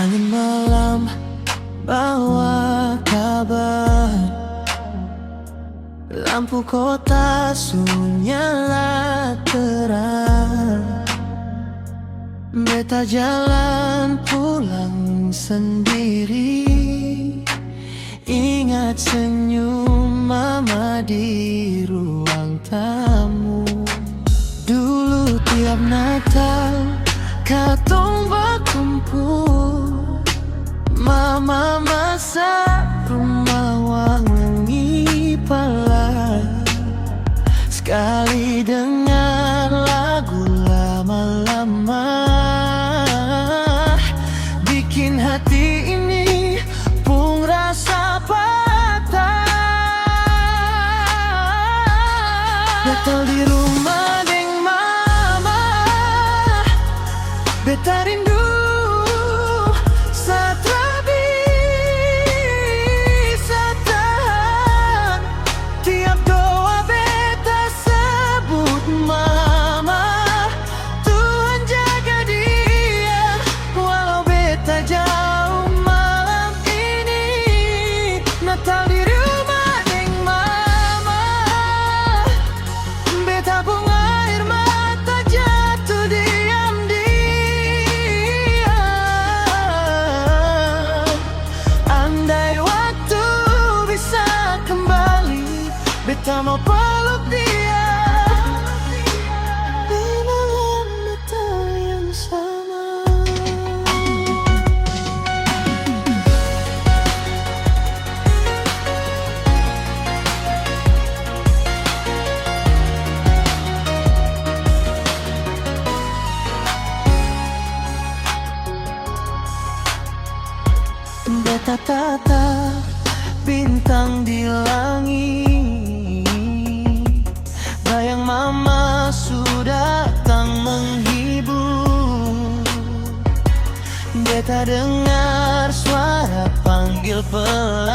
Angin malam bawa kabar, lampu kota sunyilah terang. Beta jalan pulang sendiri, ingat senyum mama di ruang tamu. Dulu tiap Natal katong berkumpul, mama masak rumah wangi pala. Sekali dengar lagu lama-lama, bikin hati ini pun rasa patah. Betul di rumah deng mama, beta rindu saat bisa tahan. Tiap doa beta sebut mama, Tuhan jaga dia walau beta jauh malam ini. Natal di rumah deng mama, beta bunga air mata jatuh diam-diam. Andai waktu bisa kembali, beta mau peluk dia di malam Natal yang sama. Beta tatap bintang di langit, bayang mama sudah datang menghibur. Beta dengar suara panggil pelan,